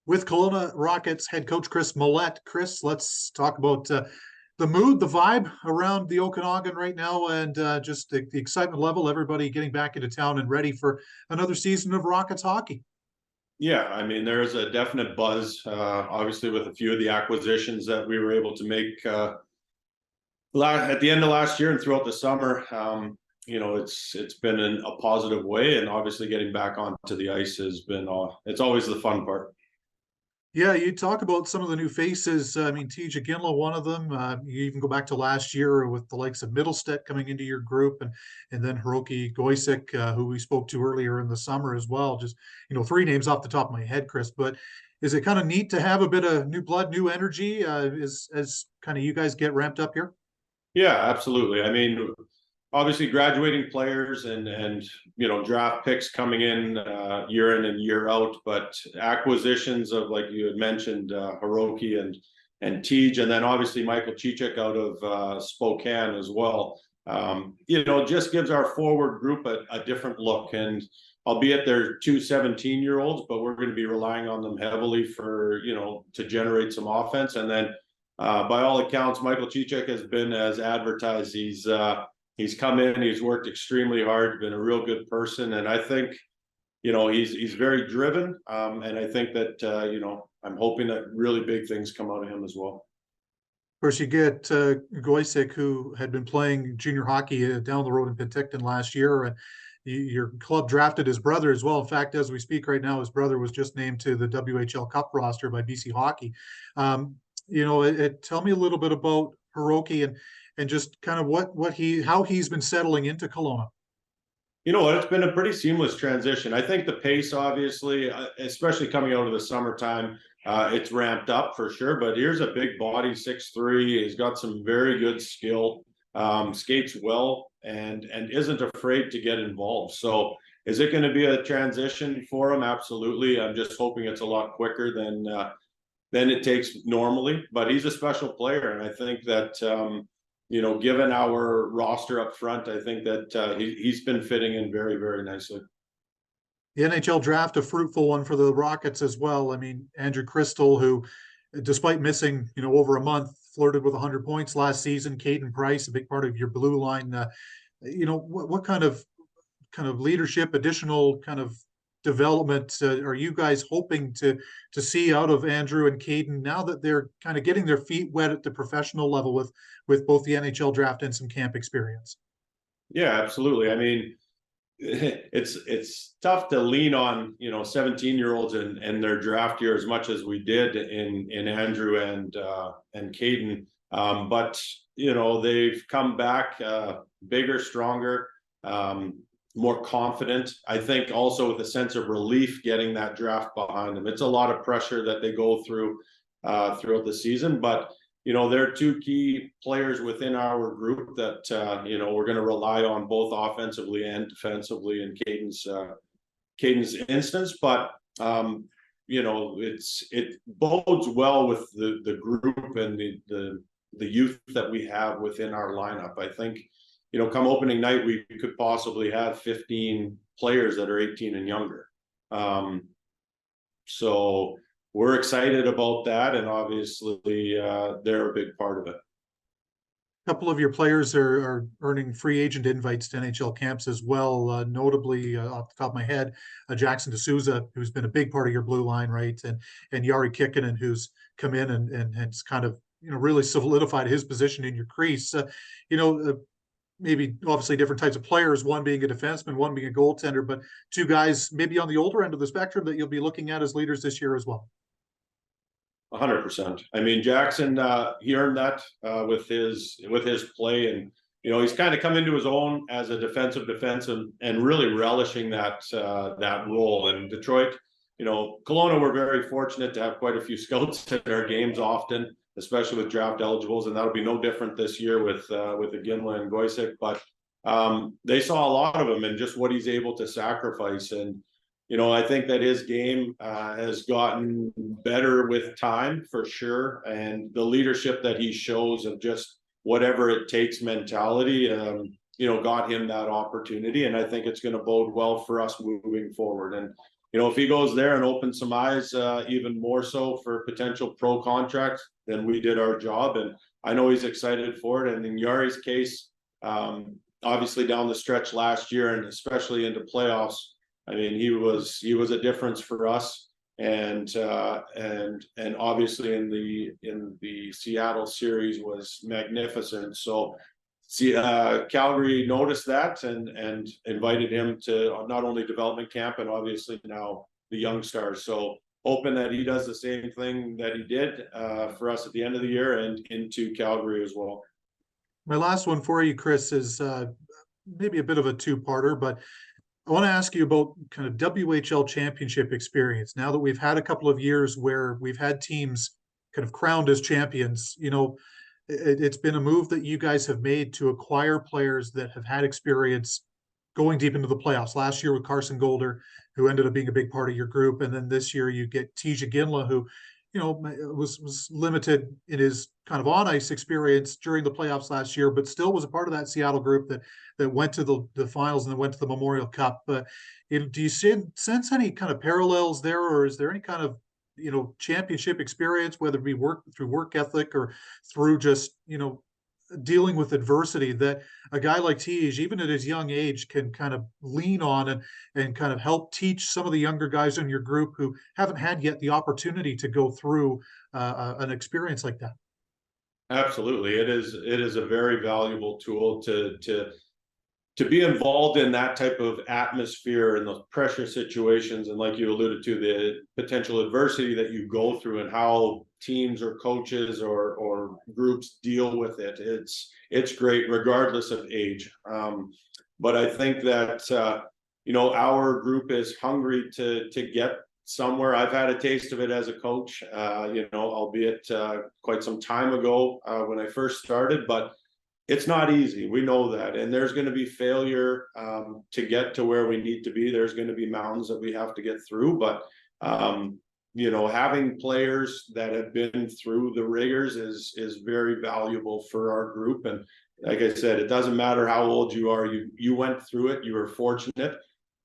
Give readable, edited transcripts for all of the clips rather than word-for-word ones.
with Kelowna Rockets head coach Kris Mallette. Kris, let's talk about the mood, the vibe around the Okanagan right now, and just the excitement level. Everybody getting back into town and ready for another season of Rockets hockey. Yeah, I mean, there's a definite buzz, obviously, with a few of the acquisitions that we were able to make at the end of last year and throughout the summer. It's been in a positive way, and obviously getting back onto the ice has been it's always the fun part. Yeah, you talk about some of the new faces. I mean, TJ Ginla, one of them. You even go back to last year with the likes of Middlestead coming into your group, and then Hiroki Goisik, who we spoke to earlier in the summer as well. Just three names off the top of my head, Kris. But is it kind of neat to have a bit of new blood, new energy, as kind of you guys get ramped up here? Yeah, absolutely. I mean, obviously graduating players and draft picks coming in in and year out, but acquisitions of, like you had mentioned, Hiroki and Tej, and then obviously Michael Cicek out of Spokane as well. Just gives our forward group a different look. And albeit they're two 17-year-olds, but we're going to be relying on them heavily for to generate some offense. And then by all accounts, Michael Cicek has been as advertised. He's come in, he's worked extremely hard, been a real good person, and I think he's very driven. And I think that I'm hoping that really big things come out of him as well. Of course, you get Goisik, who had been playing junior hockey down the road in Penticton last year, and your club drafted his brother as well. In fact, as we speak right now, his brother was just named to the WHL Cup roster by BC Hockey. Tell me a little bit about Hiroki and just kind of how he's been settling into Kelowna. You know what? It's been a pretty seamless transition. I think the pace, obviously, especially coming out of the summertime, it's ramped up for sure. But here's a big body, 6'3". He's got some very good skill, skates well, and isn't afraid to get involved. So is it going to be a transition for him? Absolutely. I'm just hoping it's a lot quicker than it takes normally. But he's a special player, and I think that given our roster up front, I think that he's been fitting in very, very nicely. The NHL draft, a fruitful one for the Rockets as well. I mean, Andrew Crystal, who, despite missing, over a month, flirted with 100 points last season. Caden Price, a big part of your blue line. What kind of leadership, additional kind of development are you guys hoping to see out of Andrew and Caden now that they're kind of getting their feet wet at the professional level with both the NHL draft and some camp experience? Yeah, absolutely. I mean, it's tough to lean on 17-year-olds and their draft year as much as we did in Andrew and Caden, but they've come back bigger, stronger, more confident. I think also with a sense of relief getting that draft behind them. It's a lot of pressure that they go through throughout the season, but they're two key players within our group that we're going to rely on both offensively and defensively in Caden's instance. But it bodes well with the group and the youth that we have within our lineup. I think come opening night we could possibly have 15 players that are 18 and younger. So we're excited about that, and obviously they're a big part of it. A couple of your players are earning free agent invites to NHL camps as well. Notably, off the top of my head, Jackson D'Souza, who's been a big part of your blue line, right, and Yari Kikkonen, who's come in and has kind of really solidified his position in your crease. Maybe obviously different types of players, one being a defenseman, one being a goaltender, but two guys maybe on the older end of the spectrum that you'll be looking at as leaders this year as well. 100%. I mean, Jackson, he earned that with his play, and he's kind of come into his own as a defensive and really relishing that role. And Detroit, Kelowna, we're very fortunate to have quite a few scouts at our games often, especially with draft eligibles, and that'll be no different this year with the Ginla and Goisik. But they saw a lot of him and just what he's able to sacrifice. And I think that his game has gotten better with time for sure, and the leadership that he shows of just whatever it takes mentality, got him that opportunity, and I think it's going to bode well for us moving forward. And if he goes there and opens some eyes, even more so for potential pro contracts, then we did our job. And I know he's excited for it. And in Yari's case, obviously down the stretch last year and especially into playoffs, I mean, he was a difference for us. And obviously in the Seattle series was magnificent. So Calgary noticed that and invited him to not only development camp and obviously now the young stars. So hoping that he does the same thing that he did for us at the end of the year and into Calgary as well. My last one for you, Kris, is maybe a bit of a two-parter, but I want to ask you about kind of WHL championship experience. Now that we've had a couple of years where we've had teams kind of crowned as champions, it's been a move that you guys have made to acquire players that have had experience going deep into the playoffs. Last year with Carson Golder, who ended up being a big part of your group. And then this year you get Tija Ginla, who, was limited in his kind of on ice experience during the playoffs last year, but still was a part of that Seattle group that went to the finals and then went to the Memorial Cup. Do you sense any kind of parallels there, or is there any kind of championship experience, whether it be through work ethic or through just dealing with adversity, that a guy like Tej, even at his young age, can kind of lean on and kind of help teach some of the younger guys in your group who haven't had yet the opportunity to go through an experience like that? Absolutely. It is a very valuable tool to be involved in that type of atmosphere and those pressure situations. And like you alluded to, the potential adversity that you go through and how teams or coaches or groups deal with it. It's great regardless of age. But I think that, our group is hungry to get somewhere. I've had a taste of it as a coach, albeit quite some time ago when I first started, but it's not easy. We know that. And there's going to be failure to get to where we need to be. There's going to be mountains that we have to get through. But, having players that have been through the rigors is very valuable for our group. And like I said, it doesn't matter how old you are. You went through it. You were fortunate.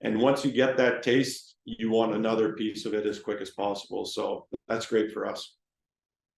And once you get that taste, you want another piece of it as quick as possible. So that's great for us.